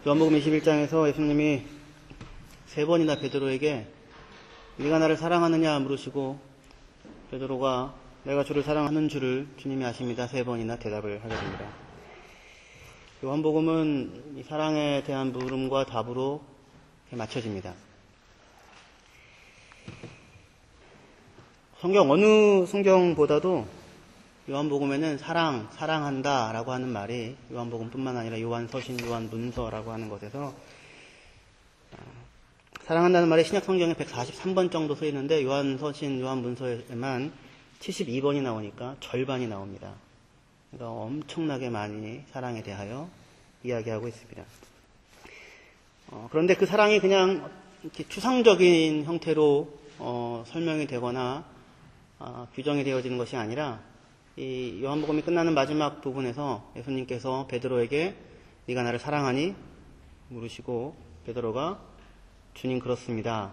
요한복음 21장에서 예수님이 3번이나 베드로에게 네가 나를 사랑하느냐 물으시고 베드로가 내가 주를 사랑하는 줄을 주님이 아십니다. 3번이나 대답을 하게 됩니다. 요한복음은 이 사랑에 대한 물음과 답으로 맞춰집니다. 어느 성경보다도 요한복음에는 사랑한다 라고 하는 말이 요한복음뿐만 아니라 요한서신, 요한문서라고 하는 것에서 사랑한다는 말이 신약 성경에 143번 정도 쓰이는데 요한서신, 요한문서에만 72번이 나오니까 절반이 나옵니다. 그러니까 엄청나게 많이 사랑에 대하여 이야기하고 있습니다. 그런데 그 사랑이 그냥 이렇게 추상적인 형태로 설명이 되거나 규정이 되어지는 것이 아니라 이 요한복음이 끝나는 마지막 부분에서 예수님께서 베드로에게 네가 나를 사랑하니? 물으시고 베드로가 주님 그렇습니다.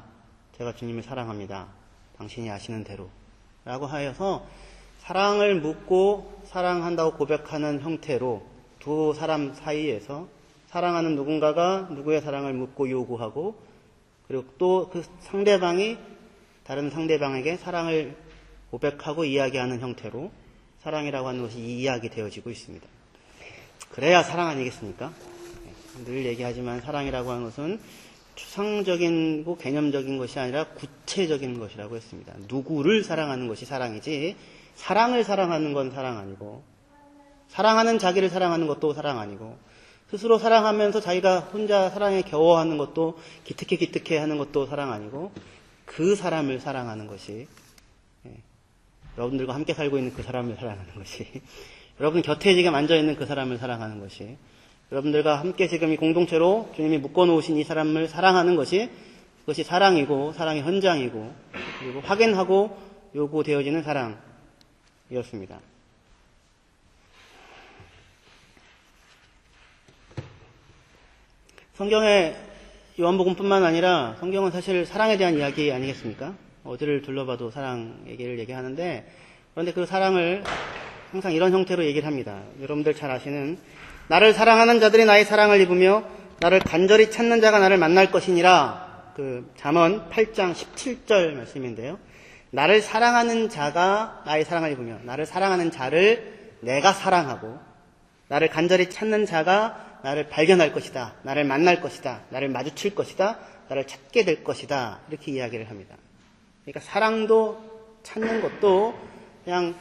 제가 주님을 사랑합니다. 당신이 아시는 대로 라고 하여서 사랑을 묻고 사랑한다고 고백하는 형태로 두 사람 사이에서 사랑하는 누군가가 누구의 사랑을 묻고 요구하고 그리고 또 그 상대방이 다른 상대방에게 사랑을 고백하고 이야기하는 형태로 사랑이라고 하는 것이 이야기되어지고 있습니다. 그래야 사랑 아니겠습니까? 늘 얘기하지만 사랑이라고 하는 것은 추상적이고 개념적인 것이 아니라 구체적인 것이라고 했습니다. 누구를 사랑하는 것이 사랑이지 사랑을 사랑하는 건 사랑 아니고 사랑하는 자기를 사랑하는 것도 사랑 아니고 스스로 사랑하면서 자기가 혼자 사랑에 겨워하는 것도 기특해 하는 것도 사랑 아니고 그 사람을 사랑하는 것이 여러분들과 함께 살고 있는 그 사람을 사랑하는 것이 여러분 곁에 지금 앉아있는 그 사람을 사랑하는 것이 여러분들과 함께 지금 이 공동체로 주님이 묶어놓으신 이 사람을 사랑하는 것이 그것이 사랑이고 사랑의 현장이고 그리고 확인하고 요구되어지는 사랑이었습니다. 성경의 요한복음뿐만 아니라 성경은 사실 사랑에 대한 이야기 아니겠습니까? 어디를 둘러봐도 사랑 얘기를 얘기하는데 그런데 그 사랑을 항상 이런 형태로 얘기를 합니다. 여러분들 잘 아시는 나를 사랑하는 자들이 나의 사랑을 입으며 나를 간절히 찾는 자가 나를 만날 것이니라 그 잠언 8장 17절 말씀인데요. 나를 사랑하는 자가 나의 사랑을 입으며 나를 사랑하는 자를 내가 사랑하고 나를 간절히 찾는 자가 나를 발견할 것이다. 나를 만날 것이다. 나를 마주칠 것이다. 나를 찾게 될 것이다. 이렇게 이야기를 합니다. 그러니까 사랑도 찾는 것도 그냥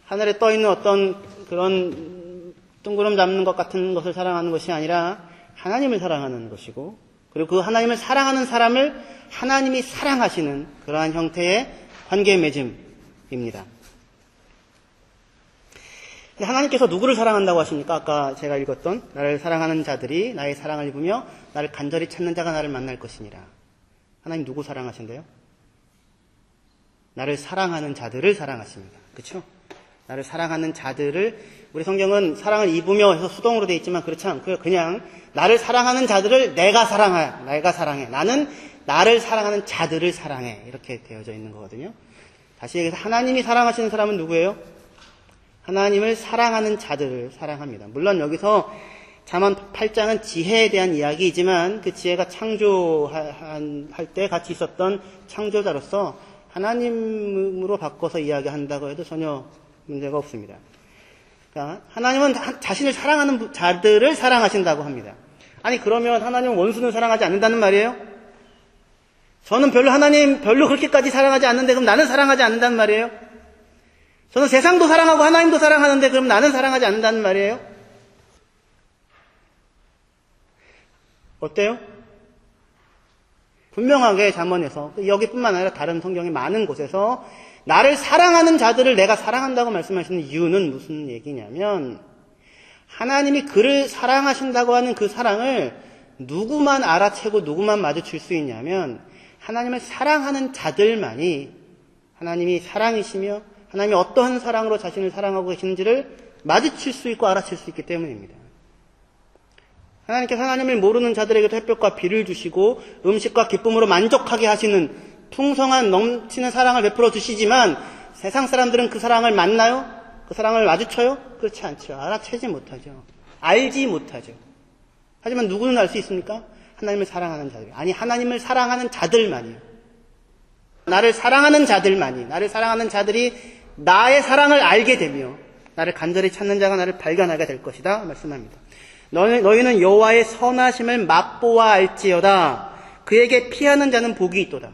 하늘에 떠 있는 어떤 그런 둥구름 잡는 것 같은 것을 사랑하는 것이 아니라 하나님을 사랑하는 것이고 그리고 그 하나님을 사랑하는 사람을 하나님이 사랑하시는 그러한 형태의 관계 맺음입니다. 하나님께서 누구를 사랑한다고 하십니까? 아까 제가 읽었던 나를 사랑하는 자들이 나의 사랑을 입으며 나를 간절히 찾는 자가 나를 만날 것이니라. 하나님 누구 사랑하신대요? 나를 사랑하는 자들을 사랑하십니다. 그렇죠? 나를 사랑하는 자들을 우리 성경은 사랑을 입으며 해서 수동으로 되어 있지만 그렇지 않고요. 그냥 나를 사랑하는 자들을 내가 사랑해. 나는 나를 사랑하는 자들을 사랑해. 이렇게 되어져 있는 거거든요. 다시 얘기해서 하나님이 사랑하시는 사람은 누구예요? 하나님을 사랑하는 자들을 사랑합니다. 물론 여기서 잠언 8장은 지혜에 대한 이야기이지만 그 지혜가 창조할 때 같이 있었던 창조자로서 하나님으로 바꿔서 이야기한다고 해도 전혀 문제가 없습니다. 그러니까 하나님은 자신을 사랑하는 자들을 사랑하신다고 합니다. 아니 그러면 하나님은 원수는 사랑하지 않는다는 말이에요? 저는 하나님 별로 그렇게까지 사랑하지 않는데 그럼 나는 사랑하지 않는다는 말이에요? 저는 세상도 사랑하고 하나님도 사랑하는데 그럼 나는 사랑하지 않는다는 말이에요? 어때요? 분명하게 잠언에서 여기뿐만 아니라 다른 성경의 많은 곳에서 나를 사랑하는 자들을 내가 사랑한다고 말씀하시는 이유는 무슨 얘기냐면 하나님이 그를 사랑하신다고 하는 그 사랑을 누구만 알아채고 누구만 마주칠 수 있냐면 하나님을 사랑하는 자들만이 하나님이 사랑이시며 하나님이 어떠한 사랑으로 자신을 사랑하고 계시는지를 마주칠 수 있고 알아챌 수 있기 때문입니다. 하나님께서 하나님을 모르는 자들에게도 햇볕과 비를 주시고 음식과 기쁨으로 만족하게 하시는 풍성한 넘치는 사랑을 베풀어 주시지만 세상 사람들은 그 사랑을 만나요? 그 사랑을 마주쳐요? 그렇지 않죠. 알아채지 못하죠. 알지 못하죠. 하지만 누구는 알 수 있습니까? 하나님을 사랑하는 자들. 아니, 하나님을 사랑하는 자들만이요. 나를 사랑하는 자들만이, 나를 사랑하는 자들이 나의 사랑을 알게 되며 나를 간절히 찾는 자가 나를 발견하게 될 것이다 말씀합니다. 너희는 여호와의 선하심을 맛보아 알지어다. 그에게 피하는 자는 복이 있도다.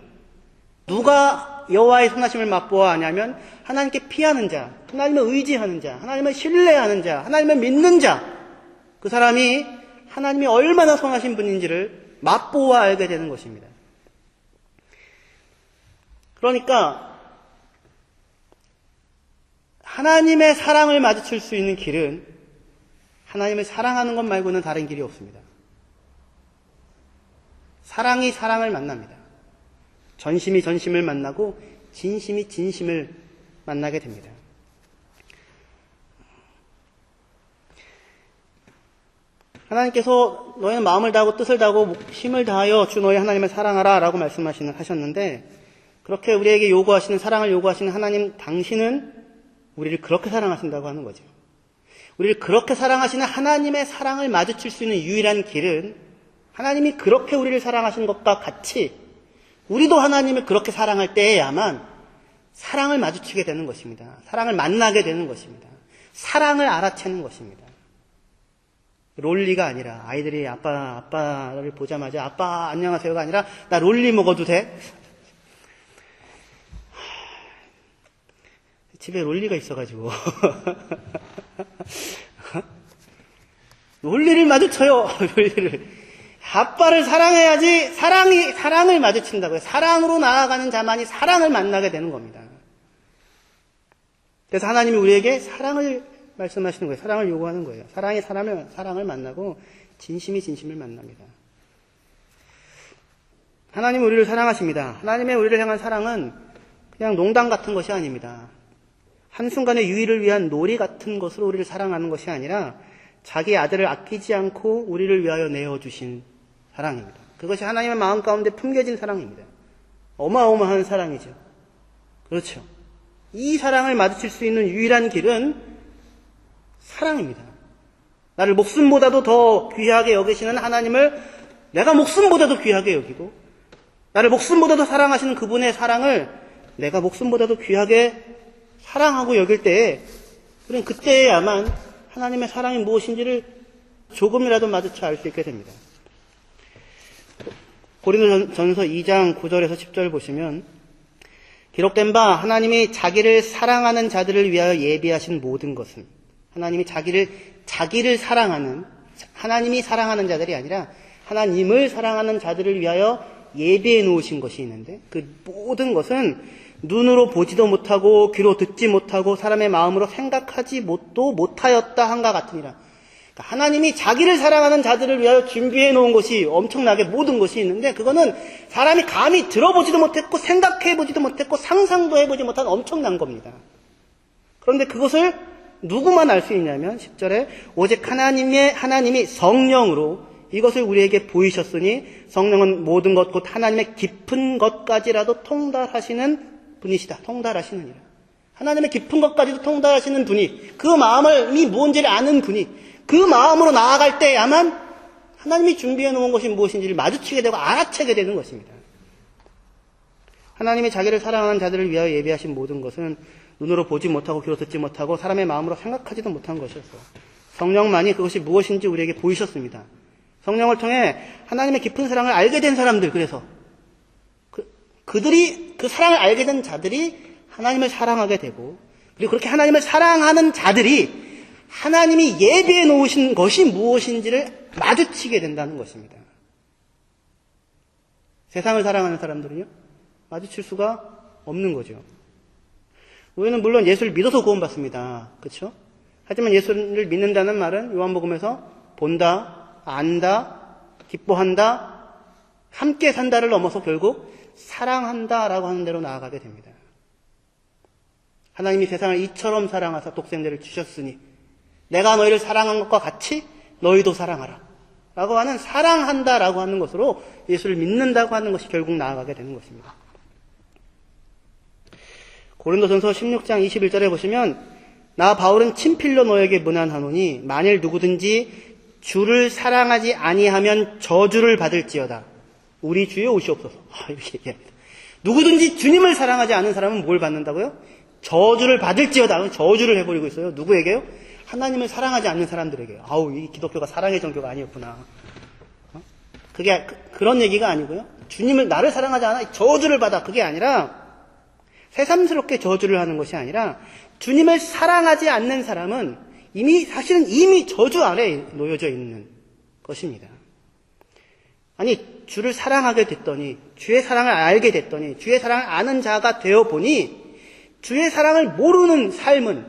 누가 여호와의 선하심을 맛보아 아냐면 하나님께 피하는 자, 하나님을 의지하는 자, 하나님을 신뢰하는 자, 하나님을 믿는 자, 그 사람이 하나님이 얼마나 선하신 분인지를 맛보아 알게 되는 것입니다. 그러니까 하나님의 사랑을 마주칠 수 있는 길은 하나님을 사랑하는 것 말고는 다른 길이 없습니다. 사랑이 사랑을 만납니다. 전심이 전심을 만나고 진심이 진심을 만나게 됩니다. 하나님께서 너희는 마음을 다하고 뜻을 다하고 힘을 다하여 주 너희 하나님을 사랑하라 라고 말씀하셨는데, 그렇게 우리에게 요구하시는, 사랑을 요구하시는 하나님 당신은 우리를 그렇게 사랑하신다고 하는 거죠. 우리를 그렇게 사랑하시는 하나님의 사랑을 마주칠 수 있는 유일한 길은 하나님이 그렇게 우리를 사랑하시는 것과 같이 우리도 하나님을 그렇게 사랑할 때에야만 사랑을 마주치게 되는 것입니다. 사랑을 만나게 되는 것입니다. 사랑을 알아채는 것입니다. 롤리가 아니라 아이들이 아빠를 보자마자 아빠 안녕하세요가 아니라 나 롤리 먹어도 돼? 집에 롤리가 있어가지고 롤리를 마주쳐요. 롤리를. 아빠를 사랑해야지 사랑을 마주친다고요. 사랑으로 나아가는 자만이 사랑을 만나게 되는 겁니다. 그래서 하나님이 우리에게 사랑을 말씀하시는 거예요. 사랑을 요구하는 거예요. 사랑이 사랑을 만나고 진심이 진심을 만납니다. 하나님은 우리를 사랑하십니다. 하나님의 우리를 향한 사랑은 그냥 농담 같은 것이 아닙니다. 한순간의 유의를 위한 놀이 같은 것으로 우리를 사랑하는 것이 아니라 자기 아들을 아끼지 않고 우리를 위하여 내어주신 사랑입니다. 그것이 하나님의 마음 가운데 품겨진 사랑입니다. 어마어마한 사랑이죠. 그렇죠. 이 사랑을 마주칠 수 있는 유일한 길은 사랑입니다. 나를 목숨보다도 더 귀하게 여기시는 하나님을 내가 목숨보다도 귀하게 여기고, 나를 목숨보다도 사랑하시는 그분의 사랑을 내가 목숨보다도 귀하게 사랑하고 여길 때에, 우리는 그때야만 하나님의 사랑이 무엇인지를 조금이라도 마주쳐 알 수 있게 됩니다. 고린도전서 2장 9절에서 10절 보시면 기록된 바 하나님이 자기를 사랑하는 자들을 위하여 예비하신 모든 것은, 하나님이 자기를 사랑하는, 하나님이 사랑하는 자들이 아니라 하나님을 사랑하는 자들을 위하여 예비해 놓으신 것이 있는데, 그 모든 것은 눈으로 보지도 못하고 귀로 듣지 못하고 사람의 마음으로 생각하지 못하였다 한가 같으니라. 그러니까 하나님이 자기를 사랑하는 자들을 위하여 준비해 놓은 것이 엄청나게 모든 것이 있는데, 그거는 사람이 감히 들어보지도 못했고 생각해 보지도 못했고 상상도 해보지 못한 엄청난 겁니다. 그런데 그것을 누구만 알 수 있냐면 10절에 오직 하나님이 성령으로 이것을 우리에게 보이셨으니 성령은 모든 것 곧 하나님의 깊은 것까지라도 통달하시는 분이시다. 통달하시느니라. 하나님의 깊은 것까지도 통달하시는 분이, 그 마음이 뭔지를 아는 분이, 그 마음으로 나아갈 때야만 하나님이 준비해 놓은 것이 무엇인지를 마주치게 되고 알아채게 되는 것입니다. 하나님이 자기를 사랑하는 자들을 위하여 예비하신 모든 것은 눈으로 보지 못하고 귀로 듣지 못하고 사람의 마음으로 생각하지도 못한 것이었어요. 성령만이 그것이 무엇인지 우리에게 보이셨습니다. 성령을 통해 하나님의 깊은 사랑을 알게 된 사람들, 그래서 그들이, 그 사랑을 알게 된 자들이 하나님을 사랑하게 되고, 그리고 그렇게 하나님을 사랑하는 자들이 하나님이 예비해 놓으신 것이 무엇인지를 마주치게 된다는 것입니다. 세상을 사랑하는 사람들은요, 마주칠 수가 없는 거죠. 우리는 물론 예수를 믿어서 구원받습니다. 그렇죠? 하지만 예수를 믿는다는 말은 요한복음에서 본다, 안다, 기뻐한다, 함께 산다를 넘어서 결국 사랑한다라고 하는 대로 나아가게 됩니다. 하나님이 세상을 이처럼 사랑하사 독생자를 주셨으니 내가 너희를 사랑한 것과 같이 너희도 사랑하라 라고 하는, 사랑한다라고 하는 것으로 예수를 믿는다고 하는 것이 결국 나아가게 되는 것입니다. 고린도전서 16장 21절에 보시면 나 바울은 친필로 너에게 문안하노니 만일 누구든지 주를 사랑하지 아니하면 저주를 받을지어다. 우리 주여 오시옵소서. 이렇게 얘기합니다. 누구든지 주님을 사랑하지 않은 사람은 뭘 받는다고요? 저주를 받을지어다. 저주를 해버리고 있어요. 누구에게요? 하나님을 사랑하지 않는 사람들에게요. 이 기독교가 사랑의 종교가 아니었구나. 그게 그런 얘기가 아니고요. 주님을 나를 사랑하지 않아 저주를 받아. 그게 아니라 새삼스럽게 저주를 하는 것이 아니라 주님을 사랑하지 않는 사람은 사실은 이미 저주 아래에 놓여져 있는 것입니다. 아니, 주를 사랑하게 됐더니, 주의 사랑을 알게 됐더니, 주의 사랑을 아는 자가 되어 보니, 주의 사랑을 모르는 삶은,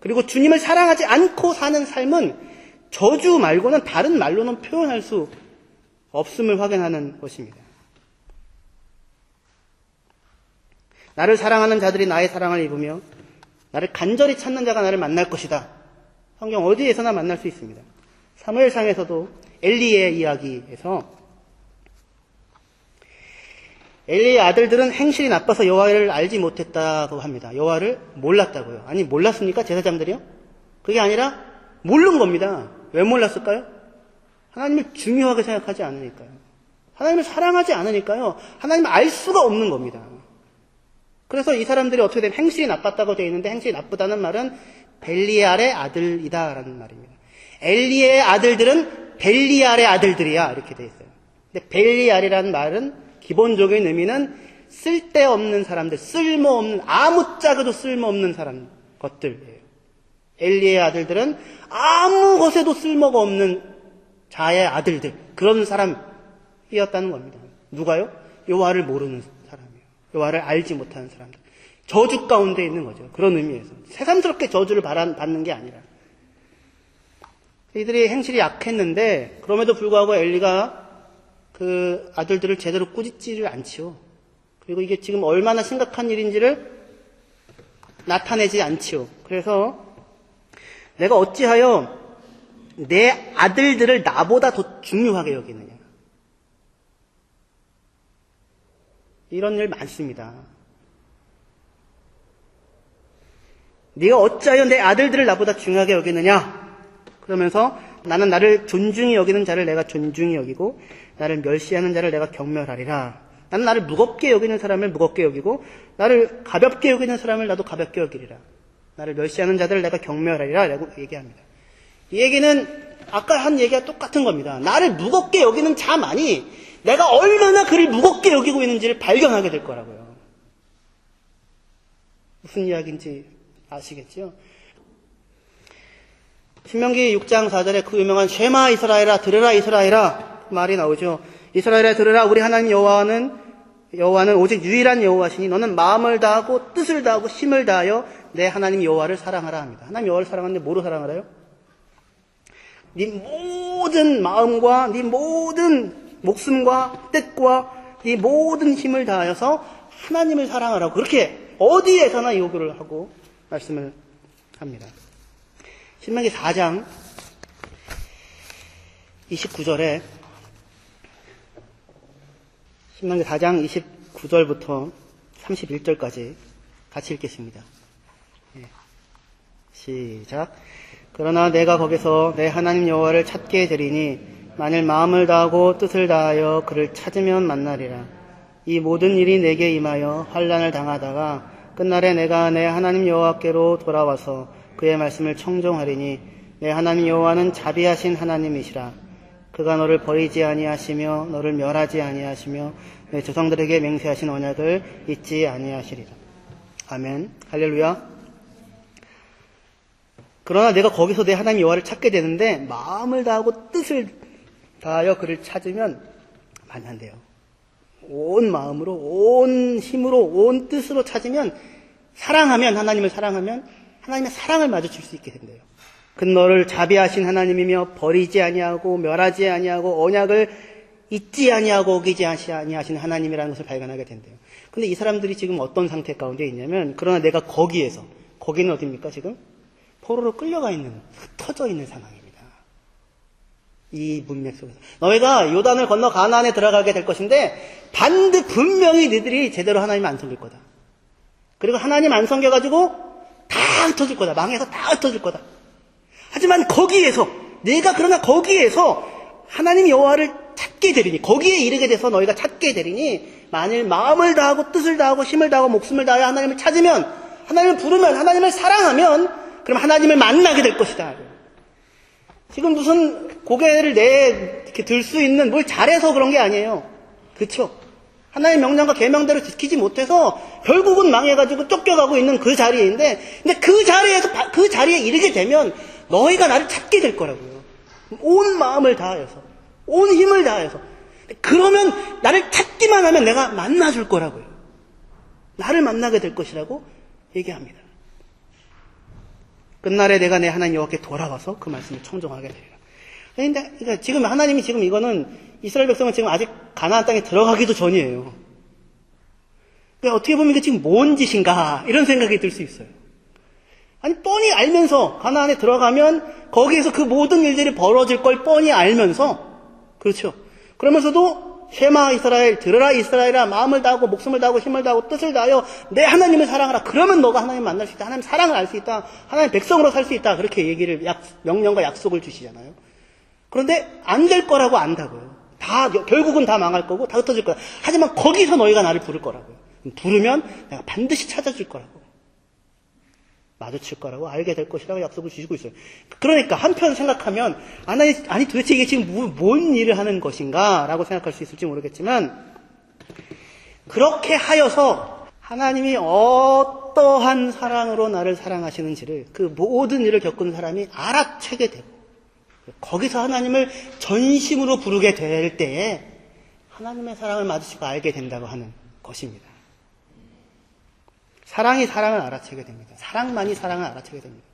그리고 주님을 사랑하지 않고 사는 삶은 저주 말고는 다른 말로는 표현할 수 없음을 확인하는 것입니다. 나를 사랑하는 자들이 나의 사랑을 입으며 나를 간절히 찾는 자가 나를 만날 것이다. 성경 어디에서나 만날 수 있습니다. 사무엘상에서도 엘리의 이야기에서 엘리의 아들들은 행실이 나빠서 여호와를 알지 못했다고 합니다. 여호와를 몰랐다고요. 아니, 몰랐습니까? 제사장들이요? 그게 아니라 모르는 겁니다. 왜 몰랐을까요? 하나님을 중요하게 생각하지 않으니까요. 하나님을 사랑하지 않으니까요. 하나님을 알 수가 없는 겁니다. 그래서 이 사람들이 어떻게 되면 행실이 나빴다고 되어 있는데, 행실이 나쁘다는 말은 벨리알의 아들이다라는 말입니다. 엘리의 아들들은 벨리알의 아들들이야, 이렇게 되어 있어요. 근데 벨리알이라는 말은 기본적인 의미는 쓸데없는 사람들, 쓸모없는, 아무짝에도 쓸모없는 사람 것들이에요. 엘리의 아들들은 아무 것에도 쓸모가 없는 자의 아들들, 그런 사람이었다는 겁니다. 누가요? 여호와를 모르는 사람이에요. 여호와를 알지 못하는 사람들. 저주 가운데 있는 거죠. 그런 의미에서. 새삼스럽게 저주를 받는 게 아니라. 이들이 행실이 약했는데, 그럼에도 불구하고 엘리가 그 아들들을 제대로 꾸짖지를 않지요. 그리고 이게 지금 얼마나 심각한 일인지를 나타내지 않지요. 그래서 내가 어찌하여 내 아들들을 나보다 더 중요하게 여기느냐. 이런 일 많습니다. 네가 어찌하여 내 아들들을 나보다 중요하게 여기느냐. 그러면서 나는 나를 존중히 여기는 자를 내가 존중히 여기고 나를 멸시하는 자를 내가 경멸하리라. 나는 나를 무겁게 여기는 사람을 무겁게 여기고 나를 가볍게 여기는 사람을 나도 가볍게 여기리라. 나를 멸시하는 자들을 내가 경멸하리라 라고 얘기합니다. 이 얘기는 아까 한 얘기가 똑같은 겁니다. 나를 무겁게 여기는 자만이 내가 얼마나 그를 무겁게 여기고 있는지를 발견하게 될 거라고요. 무슨 이야기인지 아시겠죠? 신명기 6장 4절에 그 유명한 쉐마 이스라엘아 들으라 이스라엘아 말이 나오죠. 이스라엘아 들으라 우리 하나님 여호와는 오직 유일한 여호와시니 너는 마음을 다하고 뜻을 다하고 힘을 다하여 내 하나님 여호와를 사랑하라 합니다. 하나님 여호와를 사랑하는데 뭐로 사랑하라요? 네 모든 마음과 네 모든 목숨과 뜻과 네 모든 힘을 다하여서 하나님을 사랑하라고 그렇게 어디에서나 요구를 하고 말씀을 합니다. 신명기 4장 29절에 신명기 4장 29절부터 31절까지 같이 읽겠습니다. 시작. 그러나 내가 거기서 내 하나님 여호와를 찾게 되리니 만일 마음을 다하고 뜻을 다하여 그를 찾으면 만나리라. 이 모든 일이 내게 임하여 환난을 당하다가 끝날에 내가 내 하나님 여호와께로 돌아와서 그의 말씀을 청종하리니 내 하나님 여호와는 자비하신 하나님이시라. 그가 너를 버리지 아니하시며 너를 멸하지 아니하시며 내 조상들에게 맹세하신 언약을 잊지 아니하시리라. 아멘. 할렐루야. 그러나 내가 거기서 내 하나님 여호와를 찾게 되는데 마음을 다하고 뜻을 다하여 그를 찾으면 만난대요. 온 마음으로, 온 힘으로, 온 뜻으로 찾으면 사랑하면 하나님을 사랑하면 하나님의 사랑을 마주칠 수 있게 된대요. 그는 너를 자비하신 하나님이며 버리지 아니하고 멸하지 아니하고 언약을 잊지 아니하고 어기지 아니하신 하나님이라는 것을 발견하게 된대요. 근데 이 사람들이 지금 어떤 상태 가운데 있냐면 그러나 내가 거기는 어디입니까 지금? 포로로 끌려가 있는, 흩어져 있는 상황입니다. 이 문맥 속에서. 너희가 요단을 건너 가나안에 들어가게 될 것인데 분명히 너희들이 제대로 하나님 안 섬길 거다. 그리고 하나님 안 섬겨가지고 다 흩어질 거다. 망해서 다 흩어질 거다. 하지만 거기에서 내가 그러나 거기에서 하나님 여호와를 찾게 되리니, 거기에 이르게 돼서 너희가 찾게 되리니, 만일 마음을 다하고 뜻을 다하고 힘을 다하고 목숨을 다하여 하나님을 찾으면, 하나님을 부르면, 하나님을 사랑하면 그럼 하나님을 만나게 될 것이다. 지금 무슨 고개를 이렇게 들 수 있는 뭘 잘해서 그런 게 아니에요. 그렇죠? 하나님의 명령과 계명대로 지키지 못해서 결국은 망해가지고 쫓겨가고 있는 그 자리인데, 근데 그 자리에 이르게 되면 너희가 나를 찾게 될 거라고요. 온 마음을 다하여서, 온 힘을 다하여서. 그러면 나를 찾기만 하면 내가 만나줄 거라고요. 나를 만나게 될 것이라고 얘기합니다. 끝날에 내가 내 하나님 여호와께 돌아와서 그 말씀을 청종하게 돼요. 그러니까 지금 하나님이 지금 이거는 이스라엘 백성은 지금 아직 가나안 땅에 들어가기도 전이에요. 그러니까 어떻게 보면 이게 지금 뭔 짓인가 이런 생각이 들 수 있어요. 아니 뻔히 알면서 가나안에 들어가면 거기에서 그 모든 일들이 벌어질 걸 뻔히 알면서, 그렇죠. 그러면서도 쉐마 이스라엘, 들으라 이스라엘아, 마음을 다하고 목숨을 다하고 힘을 다하고 뜻을 다하여 내 하나님을 사랑하라. 그러면 너가 하나님 만날 수 있다. 하나님 사랑을 알 수 있다. 하나님 백성으로 살 수 있다. 그렇게 얘기를 명령과 약속을 주시잖아요. 그런데 안 될 거라고 안다고요. 결국은 다 망할 거고 다 흩어질 거야. 하지만 거기서 너희가 나를 부를 거라고요. 부르면 내가 반드시 찾아줄 거라고, 마주칠 거라고, 알게 될 것이라고 약속을 주시고 있어요. 그러니까 한편 생각하면 아니 도대체 이게 지금 뭔 일을 하는 것인가 라고 생각할 수 있을지 모르겠지만, 그렇게 하여서 하나님이 어떠한 사랑으로 나를 사랑하시는지를 그 모든 일을 겪은 사람이 알아채게 되고, 거기서 하나님을 전심으로 부르게 될 때에 하나님의 사랑을 마주치고 알게 된다고 하는 것입니다. 사랑이 사랑을 알아채게 됩니다. 사랑만이 사랑을 알아채게 됩니다.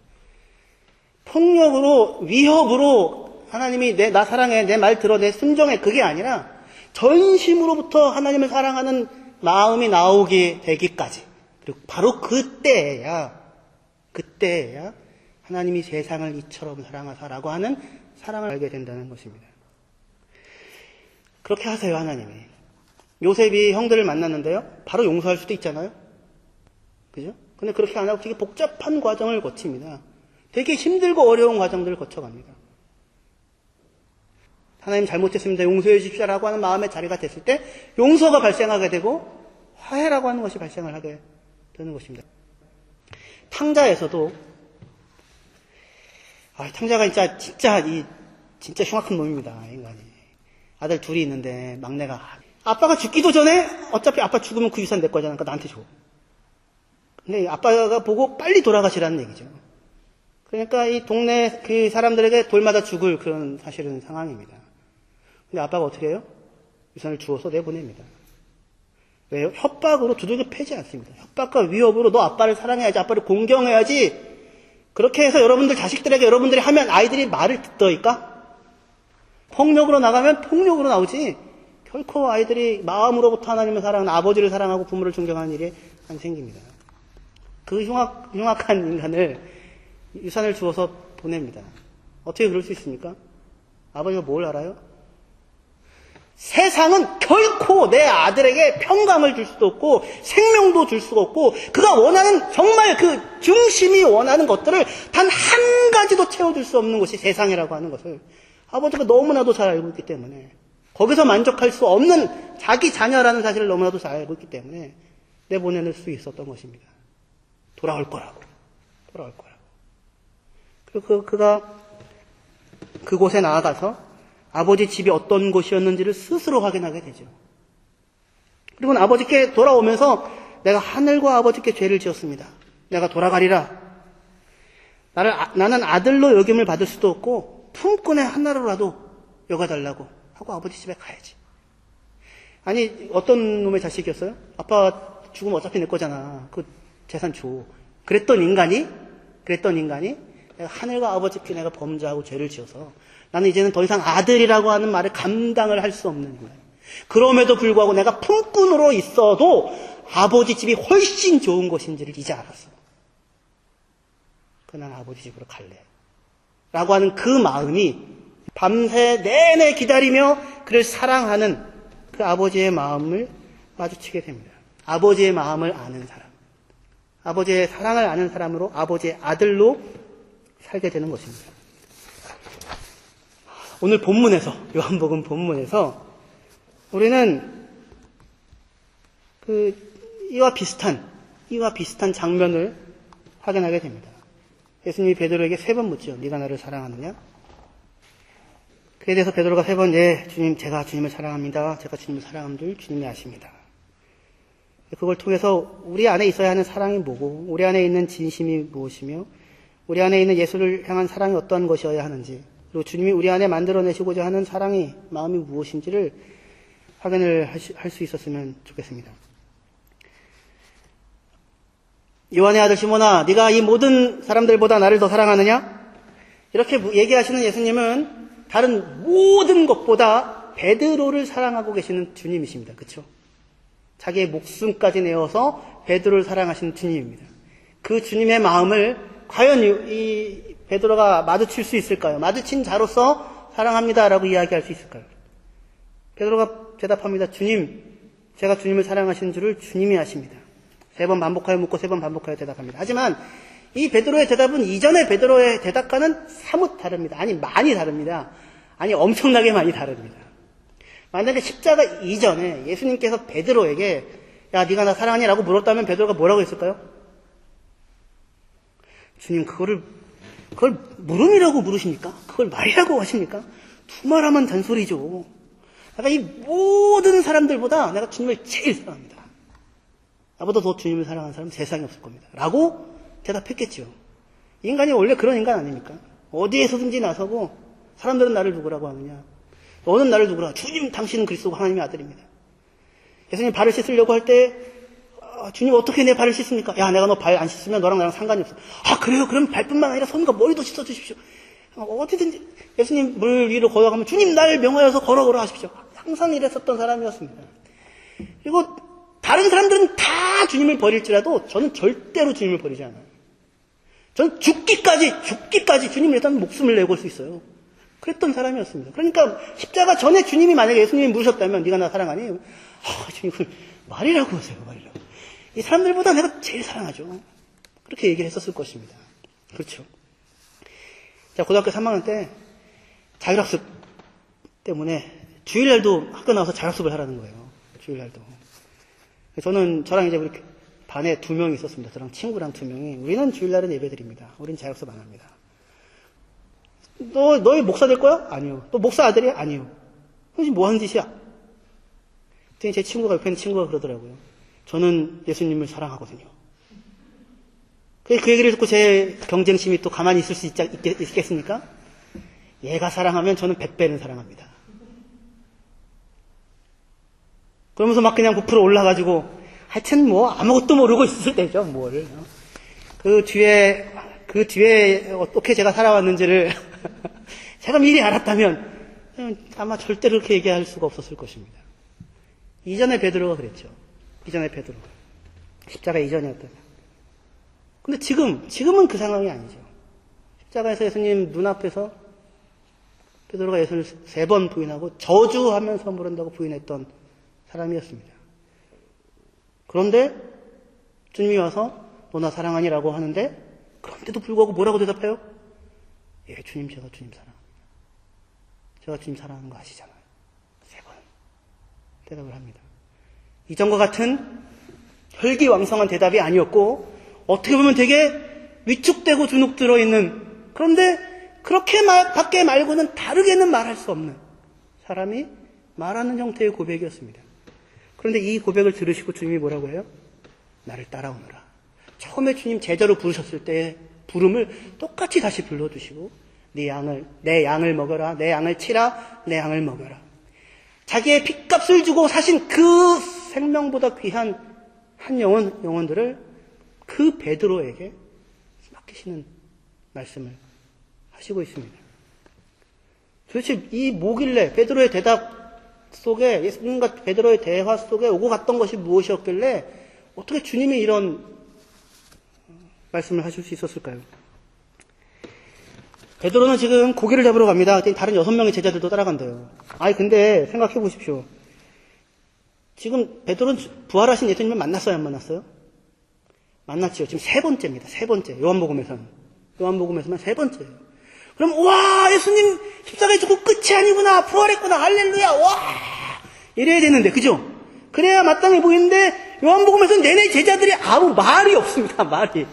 폭력으로, 위협으로 하나님이 나 사랑해, 내 말 들어, 내 순종해, 그게 아니라 전심으로부터 하나님을 사랑하는 마음이 나오게 되기까지, 그리고 바로 그때야 하나님이 세상을 이처럼 사랑하사라고 하는 사랑을 알게 된다는 것입니다. 그렇게 하세요, 하나님이. 요셉이 형들을 만났는데요, 바로 용서할 수도 있잖아요. 그죠? 근데 그렇게 안 하고 되게 복잡한 과정을 거칩니다. 되게 힘들고 어려운 과정들을 거쳐갑니다. 하나님 잘못했습니다, 용서해 주십시오라고 하는 마음의 자리가 됐을 때 용서가 발생하게 되고 화해라고 하는 것이 발생을 하게 되는 것입니다. 탕자에서도, 탕자가 진짜 흉악한 놈입니다, 인간이. 아들 둘이 있는데 막내가, 아빠가 죽기도 전에 어차피 아빠 죽으면 그 유산 내 거잖아, 그러니까 나한테 줘. 근데 아빠가 보고 빨리 돌아가시라는 얘기죠. 그러니까 이 동네 그 사람들에게 돌마다 죽을 그런 사실은 상황입니다. 근데 아빠가 어떻게 해요? 유산을 주어서 내보냅니다. 왜요? 협박으로 두들겨 패지 않습니다. 협박과 위협으로 너 아빠를 사랑해야지, 아빠를 공경해야지, 그렇게 해서 여러분들 자식들에게 여러분들이 하면 아이들이 말을 듣더이까? 폭력으로 나가면 폭력으로 나오지, 결코 아이들이 마음으로부터 하나님을 사랑하는, 아버지를 사랑하고 부모를 존경하는 일이 안 생깁니다. 그 흉악한 인간을 유산을 주어서 보냅니다. 어떻게 그럴 수 있습니까? 아버지가 뭘 알아요? 세상은 결코 내 아들에게 평강을 줄 수도 없고 생명도 줄 수가 없고, 그가 원하는, 정말 그 중심이 원하는 것들을 단 한 가지도 채워줄 수 없는 것이 세상이라고 하는 것을 아버지가 너무나도 잘 알고 있기 때문에, 거기서 만족할 수 없는 자기 자녀라는 사실을 너무나도 잘 알고 있기 때문에 내보낼 수 있었던 것입니다. 돌아올 거라고. 그리고 그가 그곳에 나아가서 아버지 집이 어떤 곳이었는지를 스스로 확인하게 되죠. 그리고 아버지께 돌아오면서 내가 하늘과 아버지께 죄를 지었습니다. 내가 돌아가리라. 나는 아들로 여김을 받을 수도 없고 품꾼의 하나로라도 여가달라고 하고 아버지 집에 가야지. 아니, 어떤 놈의 자식이었어요? 아빠 죽으면 어차피 내 거잖아, 그 재산 줘. 그랬던 인간이 내가 하늘과 아버지께 내가 범죄하고 죄를 지어서 나는 이제는 더 이상 아들이라고 하는 말을 감당을 할 수 없는 인간. 그럼에도 불구하고 내가 품꾼으로 있어도 아버지 집이 훨씬 좋은 것인지를 이제 알았어. 난 아버지 집으로 갈래. 라고 하는 그 마음이 밤새 내내 기다리며 그를 사랑하는 그 아버지의 마음을 마주치게 됩니다. 아버지의 마음을 아는 사람. 아버지의 사랑을 아는 사람으로, 아버지의 아들로 살게 되는 것입니다. 오늘 본문에서, 요한복음 본문에서 우리는 이와 비슷한 장면을 확인하게 됩니다. 예수님이 베드로에게 3번 묻죠. 네가 나를 사랑하느냐? 그에 대해서 베드로가 3번, 예, 주님, 제가 주님을 사랑합니다. 제가 주님을 사랑하는 줄 주님이 아십니다. 그걸 통해서 우리 안에 있어야 하는 사랑이 뭐고, 우리 안에 있는 진심이 무엇이며, 우리 안에 있는 예수를 향한 사랑이 어떠한 것이어야 하는지, 그리고 주님이 우리 안에 만들어내시고자 하는 사랑이, 마음이 무엇인지를 확인을 할 수 있었으면 좋겠습니다. 요한의 아들 시몬아, 네가 이 모든 사람들보다 나를 더 사랑하느냐? 이렇게 얘기하시는 예수님은 다른 모든 것보다 베드로를 사랑하고 계시는 주님이십니다. 그렇죠? 자기의 목숨까지 내어서 베드로를 사랑하시는 주님입니다. 그 주님의 마음을 과연 이 베드로가 마주칠 수 있을까요? 마주친 자로서 사랑합니다라고 이야기할 수 있을까요? 베드로가 대답합니다. 주님, 제가 주님을 사랑하시는 줄을 주님이 아십니다. 3번 반복하여 묻고 3번 반복하여 대답합니다. 하지만 이 베드로의 대답은 이전의 베드로의 대답과는 사뭇 다릅니다. 아니, 많이 다릅니다. 아니, 엄청나게 많이 다릅니다. 만약에 십자가 이전에 예수님께서 베드로에게 야, 네가 나 사랑하냐라고 물었다면 베드로가 뭐라고 했을까요? 주님, 그걸 물음이라고 물으십니까? 그걸 말이라고 하십니까? 두 말 하면 잔소리죠. 내가 이 모든 사람들보다 내가 주님을 제일 사랑합니다. 나보다 더 주님을 사랑하는 사람은 세상에 없을 겁니다. 라고 대답했겠죠. 인간이 원래 그런 인간 아닙니까? 어디에서든지 나서고 사람들은 나를 누구라고 하느냐? 너는 나를 누구라? 주님, 당신은 그리스도가 하나님의 아들입니다. 예수님 발을 씻으려고 할 때 주님 어떻게 내 발을 씻습니까? 야, 내가 너 발 안 씻으면 너랑 나랑 상관이 없어. 아, 그래요? 그럼 발뿐만 아니라 손과 머리도 씻어주십시오. 어디든지 예수님 물 위로 걸어가면 주님 날 명하여서 걸어오라 하십시오. 항상 이랬었던 사람이었습니다. 그리고 다른 사람들은 다 주님을 버릴지라도 저는 절대로 주님을 버리지 않아요. 저는 죽기까지 주님을 일단 목숨을 내걸 수 있어요. 그랬던 사람이었습니다. 그러니까 십자가 전에 주님이 만약에 예수님이 물으셨다면 네가 나 사랑하니? 주님 그걸 말이라고 하세요. 말이라고. 이 사람들보다 내가 제일 사랑하죠. 그렇게 얘기를 했었을 것입니다. 그렇죠. 제가 고등학교 3학년 때 자율학습 때문에 주일날도 학교 나와서 자율학습을 하라는 거예요. 주일날도. 저랑 이제 우리 반에 2명이 있었습니다. 저랑 친구랑 2명이. 우리는 주일날은 예배드립니다. 우리는 자율학습 안 합니다. 너희 목사 될 거야? 아니요. 너 목사 아들이야? 아니요. 그럼 뭐 하는 짓이야? 그랬더니 제 친구가 옆에 있는 친구가 그러더라고요. 저는 예수님을 사랑하거든요. 그 얘기를 듣고 제 경쟁심이 또 가만히 있을 수 있겠습니까? 얘가 사랑하면 저는 100배는 사랑합니다. 그러면서 막 그냥 부풀어 올라가지고 하여튼 뭐 아무것도 모르고 있을 때죠. 뭘. 그 뒤에 어떻게 제가 살아왔는지를 제가 미리 알았다면 아마 절대로 그렇게 얘기할 수가 없었을 것입니다. 이전에 베드로가 그랬죠. 이전에 베드로가. 십자가 이전이었다면. 근데 지금은 그 상황이 아니죠. 십자가에서 예수님 눈앞에서 베드로가 예수를 3번 부인하고 저주하면서 모른다고 부인했던 사람이었습니다. 그런데 주님이 와서 너 나 사랑하니라고 하는데 그런데도 불구하고 뭐라고 대답해요? 예, 주님, 제가 주님 사랑합니다. 제가 주님 사랑하는 거 아시잖아요. 3번 대답을 합니다. 이전과 같은 혈기왕성한 대답이 아니었고 어떻게 보면 되게 위축되고 주눅 들어있는, 그런데 그렇게 밖에 말고는 다르게는 말할 수 없는 사람이 말하는 형태의 고백이었습니다. 그런데 이 고백을 들으시고 주님이 뭐라고 해요? 나를 따라오너라. 처음에 주님 제자로 부르셨을 때의 부름을 똑같이 다시 불러주시고 내 양을 먹어라. 내 양을 치라. 내 양을 먹어라. 자기의 핏값을 주고 사신 그 생명보다 귀한 한 영혼들을 그 베드로에게 맡기시는 말씀을 하시고 있습니다. 도대체 이 뭐길래 베드로의 대답 속에, 예수님과 베드로의 대화 속에 오고 갔던 것이 무엇이었길래 어떻게 주님이 이런 말씀을 하실 수 있었을까요? 베드로는 지금 고기를 잡으러 갑니다. 다른 6명의 제자들도 따라간대요. 근데 생각해 보십시오. 지금 베드로는 부활하신 예수님을 만났어요, 안 만났어요? 만났죠. 지금 3번째입니다. 3번째. 요한복음에서만 3번째예요. 그럼 와, 예수님 십자가에 죽고 끝이 아니구나, 부활했구나, 할렐루야, 와, 이래야 되는데, 그죠? 그래야 마땅해 보이는데 요한복음에서는 내내 제자들이 아무 말이 없습니다. 말이.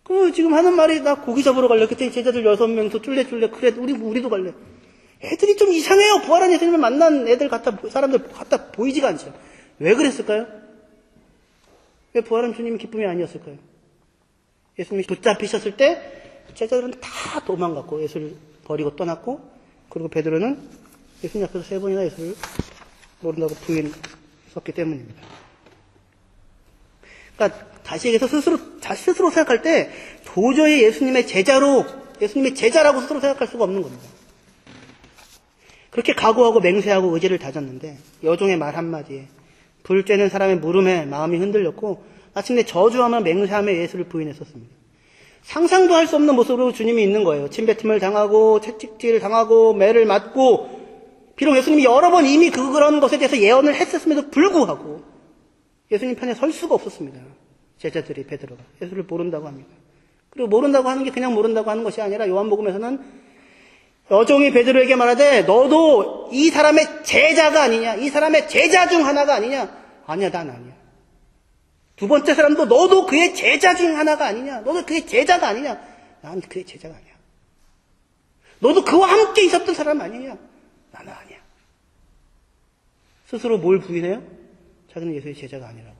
그 지금 하는 말이 나 고기 잡으러 갈래. 그때 제자들 6명서 쫄래쫄래 그래 우리도 갈래. 애들이 좀 이상해요. 부활한 예수님을 만난 사람들 같아 보이지가 않죠. 왜 그랬을까요? 왜 부활한 주님이 기쁨이 아니었을까요? 예수님이 붙잡히셨을 때 제자들은 다 도망갔고 예수를 버리고 떠났고, 그리고 베드로는 예수님 앞에서 3번이나 예수를 모른다고 부인했었기 때문입니다. 그러니까 다시 얘기해서 스스로 생각할 때 도저히 예수님의 제자라고 스스로 생각할 수가 없는 겁니다. 그렇게 각오하고 맹세하고 의지를 다졌는데 여종의 말 한마디에, 불 쬐는 사람의 물음에 마음이 흔들렸고 마침내 저주하며 맹세하며 예수를 부인했었습니다. 상상도 할 수 없는 모습으로 주님이 있는 거예요. 침뱉음을 당하고 채찍질을 당하고 매를 맞고, 비록 예수님이 여러 번 이미 그런 것에 대해서 예언을 했었음에도 불구하고 예수님 편에 설 수가 없었습니다. 제자들이, 베드로가 예수를 모른다고 합니다. 그리고 모른다고 하는 게 그냥 모른다고 하는 것이 아니라 요한복음에서는 여종이 베드로에게 말하되 너도 이 사람의 제자가 아니냐, 이 사람의 제자 중 하나가 아니냐. 아니야, 난 아니야. 두 번째 사람도 너도 그의 제자 중 하나가 아니냐, 너도 그의 제자가 아니냐. 난 그의 제자가 아니야. 너도 그와 함께 있었던 사람 아니냐. 나는 아니야. 스스로 뭘 부인해요? 자기는 예수의 제자가 아니라고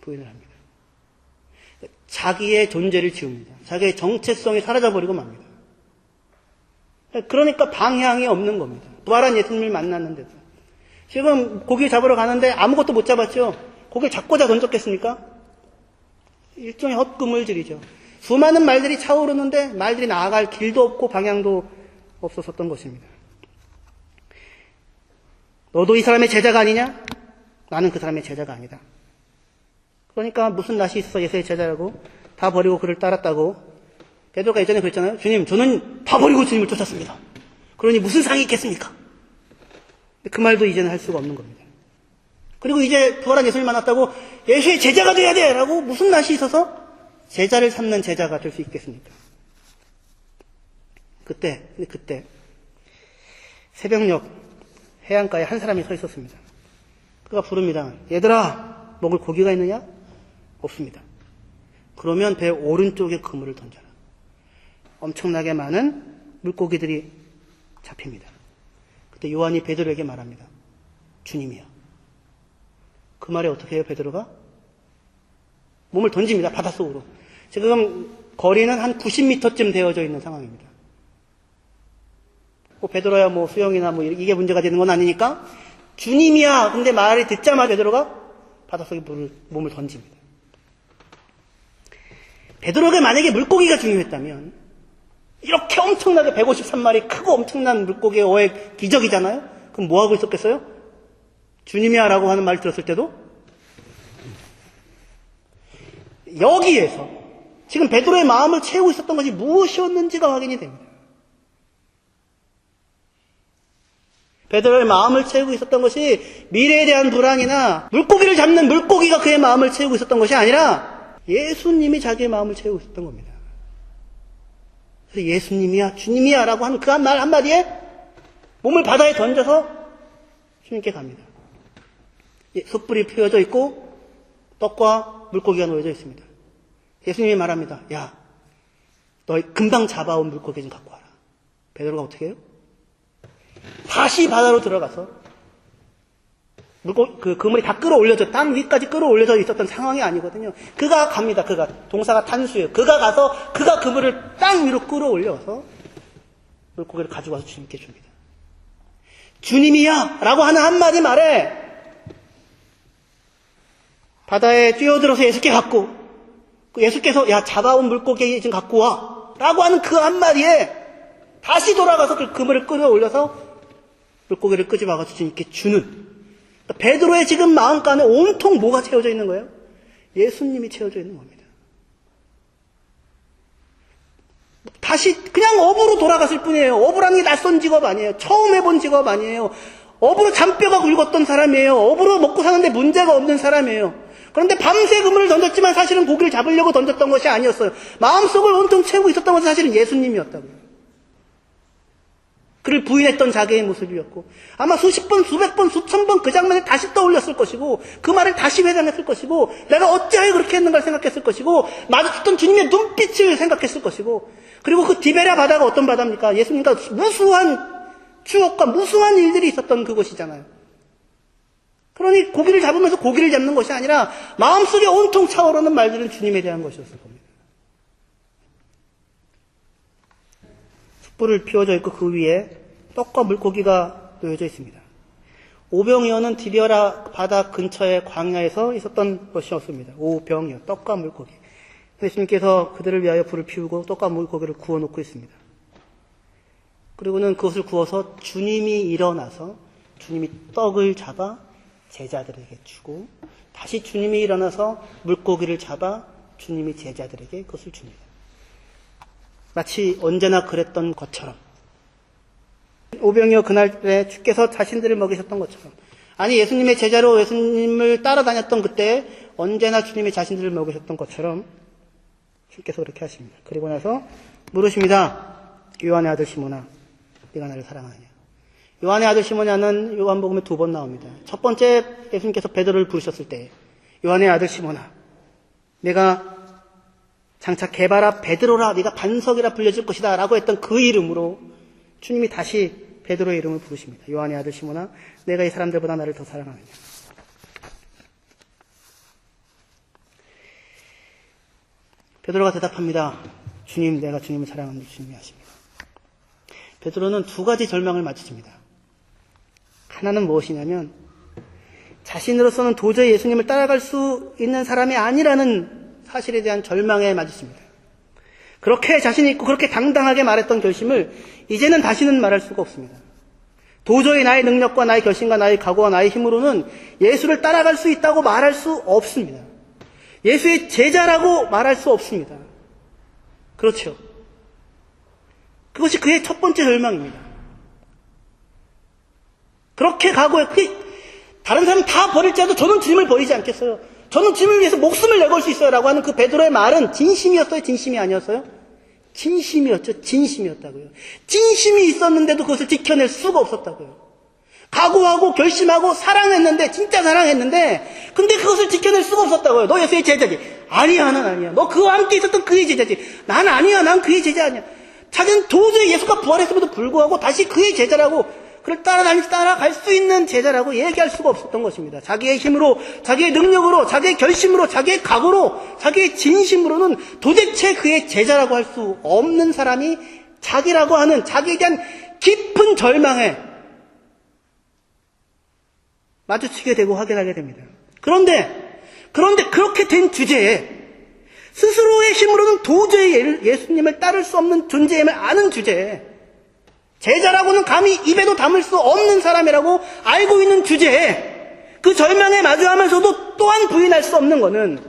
부인을 합니다. 자기의 존재를 지웁니다. 자기의 정체성이 사라져버리고 맙니다. 그러니까 방향이 없는 겁니다. 부활한 예수님을 만났는데도. 지금 고기 잡으러 가는데 아무것도 못 잡았죠. 고기를 잡고자 던졌겠습니까? 일종의 헛구물질이죠. 수많은 말들이 차오르는데 말들이 나아갈 길도 없고 방향도 없었던 것입니다. 너도 이 사람의 제자가 아니냐? 나는 그 사람의 제자가 아니다. 그러니까 무슨 낯이 있어서 예수의 제자라고 다 버리고 그를 따랐다고. 베드로가 예전에 그랬잖아요. 주님, 저는 다 버리고 주님을 쫓았습니다. 그러니 무슨 상이 있겠습니까? 그 말도 이제는 할 수가 없는 겁니다. 그리고 이제 부활한 예수를 만났다고 예수의 제자가 돼야 돼! 라고 무슨 낯이 있어서 제자를 삼는 제자가 될 수 있겠습니까? 그때 새벽녘 해안가에 한 사람이 서 있었습니다. 그가 부릅니다. 얘들아, 먹을 고기가 있느냐? 없습니다. 그러면 배 오른쪽에 그물을 던져라. 엄청나게 많은 물고기들이 잡힙니다. 그때 요한이 베드로에게 말합니다. 주님이야. 그 말에 어떻게 해요, 베드로가? 몸을 던집니다. 바닷속으로. 지금 거리는 한 90m쯤 되어져 있는 상황입니다. 베드로야 수영이나 이게 문제가 되는 건 아니니까 주님이야. 근데 말을 듣자마자 베드로가 바닷속에 몸을 던집니다. 베드로가 만약에 물고기가 중요했다면 이렇게 엄청나게 153마리 크고 엄청난 물고기의 어획 기적이잖아요. 그럼 뭐 하고 있었겠어요? 주님이야 라고 하는 말 들었을 때도 여기에서 지금 베드로의 마음을 채우고 있었던 것이 무엇이었는지가 확인이 됩니다. 베드로의 마음을 채우고 있었던 것이 미래에 대한 불안이나 물고기를 잡는 물고기가 그의 마음을 채우고 있었던 것이 아니라 예수님이 자기의 마음을 채우고 있었던 겁니다. 그래서 예수님이야, 주님이야 라고 하는 그 말 한마디에 몸을 바다에 던져서 주님께 갑니다. 숯불이 피워져 있고 떡과 물고기가 놓여져 있습니다. 예수님이 말합니다. 야, 너 금방 잡아온 물고기 좀 갖고 와라. 베드로가 어떻게 해요? 다시 바다로 들어가서 그물이 다 끌어올려져, 땅 위까지 끌어올려져 있었던 상황이 아니거든요. 그가 갑니다. 동사가 탄수예요. 그가 가서 그가 그물을 땅 위로 끌어올려서 물고기를 가지고 와서 주님께 줍니다. 주님이야 라고 하는 한마디 말에 바다에 뛰어들어서 예수께 갖고, 예수께서 야, 잡아온 물고기 좀 갖고 와 라고 하는 그 한마디에 다시 돌아가서 그 그물을 끌어올려서 물고기를 끄집어가지고 주님께 주는, 베드로의 지금 마음간에 온통 뭐가 채워져 있는 거예요? 예수님이 채워져 있는 겁니다. 다시 그냥 어부로 돌아갔을 뿐이에요. 어부라는 게 낯선 직업 아니에요. 처음 해본 직업 아니에요. 어부로 잔뼈가 굵었던 사람이에요. 어부로 먹고 사는데 문제가 없는 사람이에요. 그런데 밤새 그물을 던졌지만 사실은 고기를 잡으려고 던졌던 것이 아니었어요. 마음속을 온통 채우고 있었던 것은 사실은 예수님이었다고요. 그를 부인했던 자기의 모습이었고, 아마 수십 번, 수백 번, 수천 번 그 장면을 다시 떠올렸을 것이고, 그 말을 다시 회상했을 것이고, 내가 어찌하여 그렇게 했는가를 생각했을 것이고, 마주쳤던 주님의 눈빛을 생각했을 것이고, 그리고 그 디베랴 바다가 어떤 바다입니까? 예수님과 무수한 추억과 무수한 일들이 있었던 그곳이잖아요. 그러니 고기를 잡으면서 고기를 잡는 것이 아니라 마음속에 온통 차오르는 말들은 주님에 대한 것이었을 겁니다. 숯불을 피워져 있고 그 위에 떡과 물고기가 놓여져 있습니다. 오병이어는 디베랴 바다 근처의 광야에서 있었던 것이었습니다. 오병이어, 떡과 물고기. 예수님께서 그들을 위하여 불을 피우고 떡과 물고기를 구워놓고 있습니다. 그리고는 그것을 구워서 주님이 일어나서 주님이 떡을 잡아 제자들에게 주고, 다시 주님이 일어나서 물고기를 잡아 주님이 제자들에게 그것을 줍니다. 마치 언제나 그랬던 것처럼, 오병이어 그날에 주께서 자신들을 먹이셨던 것처럼, 아니 예수님의 제자로 예수님을 따라다녔던 그때 언제나 주님이 자신들을 먹이셨던 것처럼 주께서 그렇게 하십니다. 그리고 나서 물으십니다. 요한의 아들 시몬아, 네가 나를 사랑하느냐? 요한의 아들 시몬이는 요한복음에 2번 나옵니다. 첫 번째 예수님께서 베드로를 부르셨을 때, 요한의 아들 시몬아, 내가 장차 게바라 베드로라, 네가 반석이라 불려질 것이다 라고 했던 그 이름으로 주님이 다시 베드로의 이름을 부르십니다. 요한의 아들 시몬아, 내가 이 사람들보다 나를 더 사랑하느냐? 베드로가 대답합니다. 주님, 내가 주님을 사랑하는 줄 주님이 아십니다. 베드로는 2가지 절망을 마주칩니다. 하나는 무엇이냐면, 자신으로서는 도저히 예수님을 따라갈 수 있는 사람이 아니라는 사실에 대한 절망에 마주칩니다. 그렇게 자신이 있고 그렇게 당당하게 말했던 결심을 이제는 다시는 말할 수가 없습니다. 도저히 나의 능력과 나의 결심과 나의 각오와 나의 힘으로는 예수를 따라갈 수 있다고 말할 수 없습니다. 예수의 제자라고 말할 수 없습니다. 그렇죠. 그것이 그의 첫 번째 절망입니다. 그렇게 각오해. 다른 사람 다 버릴지라도 저는 주님을 버리지 않겠어요. 저는 주님을 위해서 목숨을 내걸 수 있어요. 라고 하는 그 베드로의 말은 진심이었어요? 진심이 아니었어요? 진심이었죠. 진심이었다고요. 진심이 있었는데도 그것을 지켜낼 수가 없었다고요. 각오하고 결심하고 사랑했는데, 진짜 사랑했는데, 근데 그것을 지켜낼 수가 없었다고요. 너 예수의 제자지? 아니야, 난 아니야. 너 그와 함께 있었던 그의 제자지? 난 아니야, 난 그의 제자 아니야. 자기는 도저히 예수가 부활했음에도 불구하고 다시 그의 제자라고, 그를 따라갈 수 있는 제자라고 얘기할 수가 없었던 것입니다. 자기의 힘으로, 자기의 능력으로, 자기의 결심으로, 자기의 각오로, 자기의 진심으로는 도대체 그의 제자라고 할 수 없는 사람이 자기라고 하는 자기에 대한 깊은 절망에 마주치게 되고 확인하게 됩니다. 그런데 그렇게 된 주제에 스스로의 힘으로는 도저히 예수님을 따를 수 없는 존재임을 아는 주제에, 제자라고는 감히 입에도 담을 수 없는 사람이라고 알고 있는 주제에, 그 절망에 마주하면서도 또한 부인할 수 없는 것은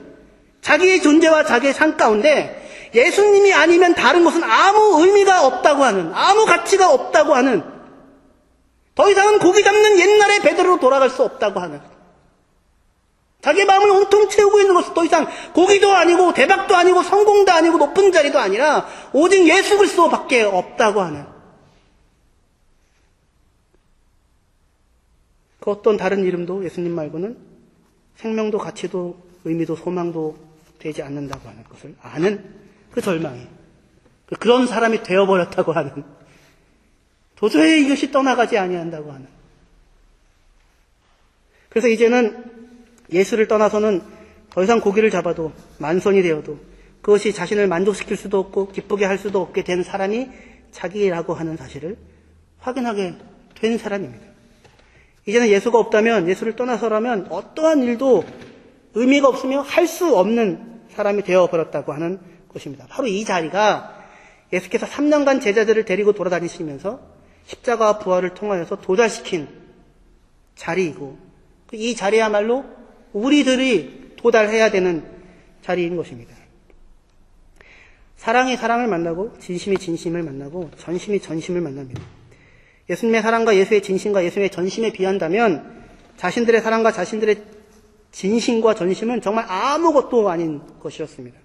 자기의 존재와 자기의 삶 가운데 예수님이 아니면 다른 것은 아무 의미가 없다고 하는, 아무 가치가 없다고 하는, 더 이상은 고기 잡는 옛날의 베드로로 돌아갈 수 없다고 하는, 자기의 마음을 온통 채우고 있는 것은 더 이상 고기도 아니고 대박도 아니고 성공도 아니고 높은 자리도 아니라 오직 예수 그리스도밖에 없다고 하는, 그 어떤 다른 이름도 예수님 말고는 생명도 가치도 의미도 소망도 되지 않는다고 하는 것을 아는 그 절망이, 그런 사람이 되어버렸다고 하는, 도저히 이것이 떠나가지 아니한다고 하는. 그래서 이제는 예수를 떠나서는 더 이상 고기를 잡아도 만선이 되어도 그것이 자신을 만족시킬 수도 없고 기쁘게 할 수도 없게 된 사람이 자기라고 하는 사실을 확인하게 된 사람입니다. 이제는 예수가 없다면, 예수를 떠나서라면 어떠한 일도 의미가 없으며 할 수 없는 사람이 되어버렸다고 하는 것입니다. 바로 이 자리가 예수께서 3년간 제자들을 데리고 돌아다니시면서 십자가와 부활을 통하여서 도달시킨 자리이고, 이 자리야말로 우리들이 도달해야 되는 자리인 것입니다. 사랑이 사랑을 만나고 진심이 진심을 만나고 전심이 전심을 만납니다. 예수님의 사랑과 예수의 진심과 예수의 전심에 비한다면 자신들의 사랑과 자신들의 진심과 전심은 정말 아무것도 아닌 것이었습니다.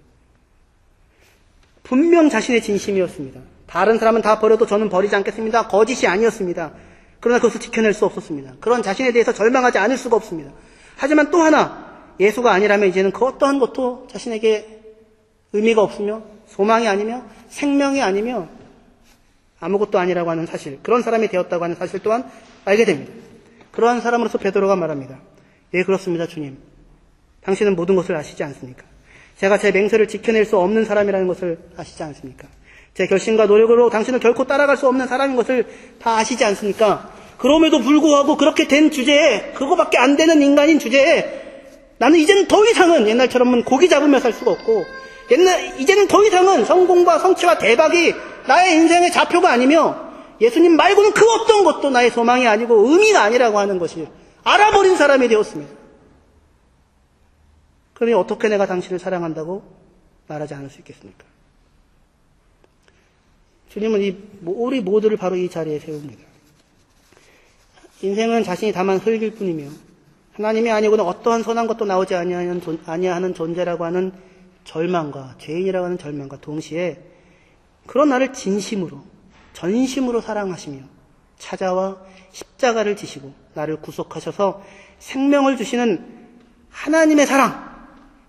분명 자신의 진심이었습니다. 다른 사람은 다 버려도 저는 버리지 않겠습니다. 거짓이 아니었습니다. 그러나 그것을 지켜낼 수 없었습니다. 그런 자신에 대해서 절망하지 않을 수가 없습니다. 하지만 또 하나, 예수가 아니라면 이제는 그 어떠한 것도 자신에게 의미가 없으며 소망이 아니며 생명이 아니며 아무것도 아니라고 하는 사실, 그런 사람이 되었다고 하는 사실 또한 알게 됩니다. 그러한 사람으로서 베드로가 말합니다. 예, 그렇습니다, 주님. 당신은 모든 것을 아시지 않습니까? 제가 제 맹세를 지켜낼 수 없는 사람이라는 것을 아시지 않습니까? 제 결심과 노력으로 당신을 결코 따라갈 수 없는 사람인 것을 다 아시지 않습니까? 그럼에도 불구하고 그렇게 된 주제에, 그거밖에 안 되는 인간인 주제에 나는 이제는 더 이상은 옛날처럼은 고기 잡으며 살 수가 없고 이제는 더 이상은 성공과 성취와 대박이 나의 인생의 좌표가 아니며 예수님 말고는 그 어떤 것도 나의 소망이 아니고 의미가 아니라고 하는 것이 알아버린 사람이 되었습니다. 그러니 어떻게 내가 당신을 사랑한다고 말하지 않을 수 있겠습니까? 주님은 우리 모두를 바로 이 자리에 세웁니다. 인생은 자신이 다만 흙일 뿐이며 하나님이 아니고는 어떠한 선한 것도 나오지 아니하는 존재라고 하는 절망과 죄인이라고 하는 절망과 동시에 그런 나를 진심으로 전심으로 사랑하시며 찾아와 십자가를 지시고 나를 구속하셔서 생명을 주시는 하나님의 사랑,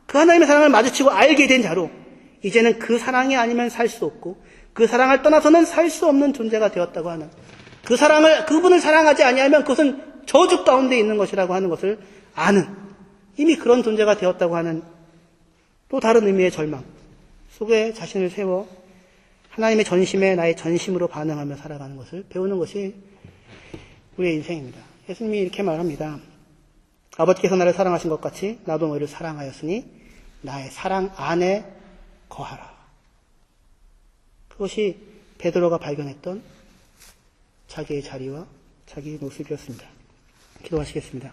그 하나님의 사랑을 마주치고 알게 된 자로 이제는 그 사랑이 아니면 살 수 없고 그 사랑을 떠나서는 살 수 없는 존재가 되었다고 하는, 그분을 사랑하지 아니하면 그것은 저주 가운데 있는 것이라고 하는 것을 아는, 이미 그런 존재가 되었다고 하는 또 다른 의미의 절망 속에 자신을 세워 하나님의 전심에 나의 전심으로 반응하며 살아가는 것을 배우는 것이 우리의 인생입니다. 예수님이 이렇게 말합니다. 아버지께서 나를 사랑하신 것 같이 나도 너희를 사랑하였으니 나의 사랑 안에 거하라. 그것이 베드로가 발견했던 자기의 자리와 자기의 모습이었습니다. 기도하시겠습니다.